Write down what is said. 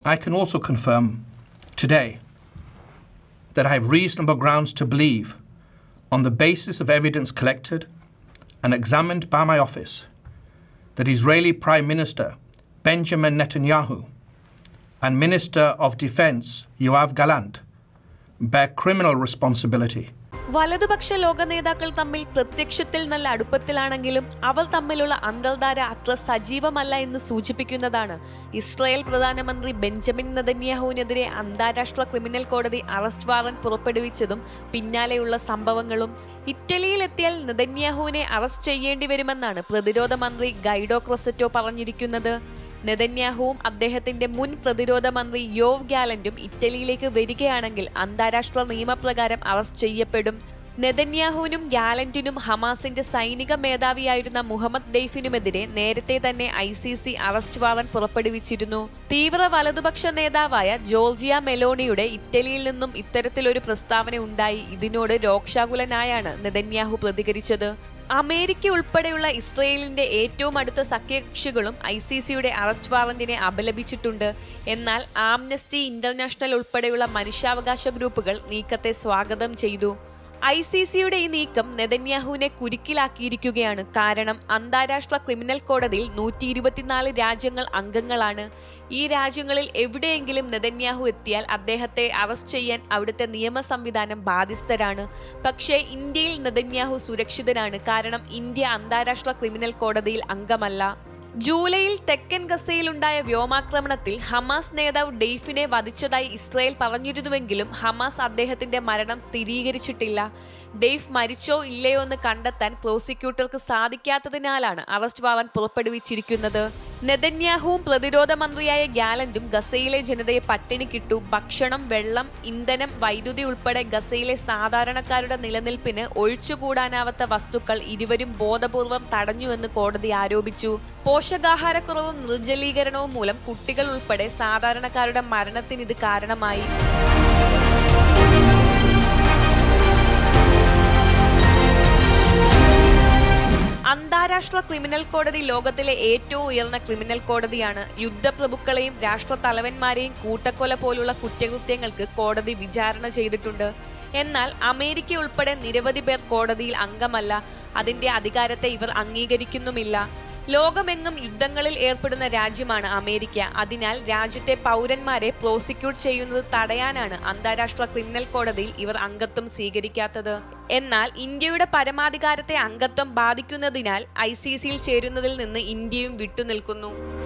I can also confirm today that I have reasonable grounds to believe, on the basis of evidence collected and examined by my office, that Israeli Prime Minister Benjamin Netanyahu and Minister of Defense Yoav Gallant bear criminal responsibility. വലതുപക്ഷ ലോക നേതാക്കൾ തമ്മിൽ പ്രത്യക്ഷത്തിൽ നല്ല അടുപ്പത്തിലാണെങ്കിലും അവർ തമ്മിലുള്ള അന്തർധാര അത്ര സജീവമല്ല എന്ന് സൂചിപ്പിക്കുന്നതാണ് ഇസ്രായേൽ പ്രധാനമന്ത്രി ബെഞ്ചമിൻ നെതന്യാഹുവിനെതിരെ അന്താരാഷ്ട്ര ക്രിമിനൽ കോടതി അറസ്റ്റ് വാറന്റ് പുറപ്പെടുവിച്ചതും പിന്നാലെയുള്ള സംഭവങ്ങളും. ഇറ്റലിയിലെത്തിയാൽ നെതന്യാഹുവിനെ അറസ്റ്റ് ചെയ്യേണ്ടി വരുമെന്നാണ് പ്രതിരോധ മന്ത്രി ഗൈഡോ ക്രൊസറ്റോ പറഞ്ഞിരിക്കുന്നത്. നെതന്യാഹുവും അദ്ദേഹത്തിന്റെ മുൻ പ്രതിരോധ മന്ത്രി യോവ് ഗാലന്റും ഇറ്റലിയിലേക്ക് വരികയാണെങ്കിൽ അന്താരാഷ്ട്ര നിയമപ്രകാരം അറസ്റ്റ് ചെയ്യപ്പെടും. നെതന്യാഹുവിനും ഗാലന്റിനും ഹമാസിന്റെ സൈനിക മേധാവിയായിരുന്ന മുഹമ്മദ് ഡെയ്ഫിനുമെതിരെ നേരത്തെ തന്നെ ICC അറസ്റ്റ് വാറന്റ് പുറപ്പെടുവിച്ചിരുന്നു. തീവ്ര വലതുപക്ഷ നേതാവായ ജോർജിയ മെലോണിയുടെ ഇറ്റലിയിൽ നിന്നും ഇത്തരത്തിലൊരു പ്രസ്താവന ഉണ്ടായി. ഇതിനോട് രോക്ഷാകുലനായാണ് നെതന്യാഹു പ്രതികരിച്ചത്. അമേരിക്ക ഉൾപ്പെടെയുള്ള ഇസ്രയേലിന്റെ ഏറ്റവും അടുത്ത സഖ്യകക്ഷികളും ICCയുടെ അറസ്റ്റ് വാറന്റിനെ അപലപിച്ചിട്ടുണ്ട്. എന്നാൽ ആംനസ്റ്റി ഇന്റർനാഷണൽ ഉൾപ്പെടെയുള്ള മനുഷ്യാവകാശ ഗ്രൂപ്പുകൾ നീക്കത്തെ സ്വാഗതം ചെയ്തു. ICCയുടെ ഈ നീക്കം നെതന്യാഹുവിനെ കുരുക്കിലാക്കിയിരിക്കുകയാണ്. കാരണം അന്താരാഷ്ട്ര ക്രിമിനൽ കോടതിയിൽ 124 രാജ്യങ്ങൾ അംഗങ്ങളാണ്. ഈ രാജ്യങ്ങളിൽ എവിടെയെങ്കിലും നെതന്യാഹു എത്തിയാൽ അദ്ദേഹത്തെ അറസ്റ്റ് ചെയ്യാൻ അവിടുത്തെ നിയമ സംവിധാനം ബാധ്യസ്ഥരാണ്. പക്ഷേ ഇന്ത്യയിൽ നെതന്യാഹു സുരക്ഷിതനാണ്. കാരണം ഇന്ത്യ അന്താരാഷ്ട്ര ക്രിമിനൽ കോടതിയിൽ അംഗമല്ല. ജൂലൈയിൽ തെക്കൻ ഗസയിലുണ്ടായ വ്യോമാക്രമണത്തിൽ ഹമാസ് നേതാവ് ഡെയ്ഫിനെ വധിച്ചതായി ഇസ്രായേൽ പറഞ്ഞിരുന്നുവെങ്കിലും ഹമാസ് അദ്ദേഹത്തിന്റെ മരണം സ്ഥിരീകരിച്ചിട്ടില്ല. ഡെയ്ഫ് മരിച്ചോ ഇല്ലയോ എന്ന് കണ്ടെത്താൻ പ്രോസിക്യൂട്ടർക്ക് സാധിക്കാത്തതിനാലാണ് അറസ്റ്റ് വാറന്റ് പുറപ്പെടുവിച്ചിരിക്കുന്നത്. നെതന്യാഹുവും പ്രതിരോധ മന്ത്രിയായ ഗാലന്റും ഗസയിലെ ജനതയെ പട്ടിണിക്കിട്ടു. ഭക്ഷണം, വെള്ളം, ഇന്ധനം, വൈദ്യുതി ഉൾപ്പെടെ ഗസയിലെ സാധാരണക്കാരുടെ നിലനിൽപ്പിന് ഒഴിച്ചുകൂടാനാവാത്ത വസ്തുക്കൾ ഇരുവരും ബോധപൂർവം തടഞ്ഞുവെന്ന് കോടതി ആരോപിച്ചു. പോഷകാഹാരക്കുറവും നിർജ്ജലീകരണവും മൂലം കുട്ടികൾ ഉൾപ്പെടെ സാധാരണക്കാരുടെ മരണത്തിന് ഇത് കാരണമായി. അന്താരാഷ്ട്ര ക്രിമിനൽ കോടതി ലോകത്തിലെ ഏറ്റവും ഉയർന്ന ക്രിമിനൽ കോടതിയാണ്. യുദ്ധപ്രഭുക്കളെയും രാഷ്ട്ര തലവന്മാരെയും കൂട്ടക്കൊല പോലുള്ള കുറ്റകൃത്യങ്ങൾക്ക് കോടതി വിചാരണ ചെയ്തിട്ടുണ്ട്. എന്നാൽ അമേരിക്ക ഉൾപ്പെടെ നിരവധി പേർ കോടതിയിൽ അംഗമല്ല. അതിന്റെ അധികാരത്തെ ഇവർ അംഗീകരിക്കുന്നുമില്ല. ലോകമെങ്ങും യുദ്ധങ്ങളിൽ ഏർപ്പെടുന്ന രാജ്യമാണ് അമേരിക്ക. അതിനാൽ രാജ്യത്തെ പൗരന്മാരെ പ്രോസിക്യൂട്ട് ചെയ്യുന്നത് തടയാനാണ് അന്താരാഷ്ട്ര ക്രിമിനൽ കോടതിയിൽ ഇവർ അംഗത്വം സ്വീകരിക്കാത്തത്. എന്നാൽ ഇന്ത്യയുടെ പരമാധികാരത്തെ അംഗത്വം ബാധിക്കുന്നതിനാൽ ICCയിൽ ചേരുന്നതിൽ നിന്ന് ഇന്ത്യയും വിട്ടുനിൽക്കുന്നു.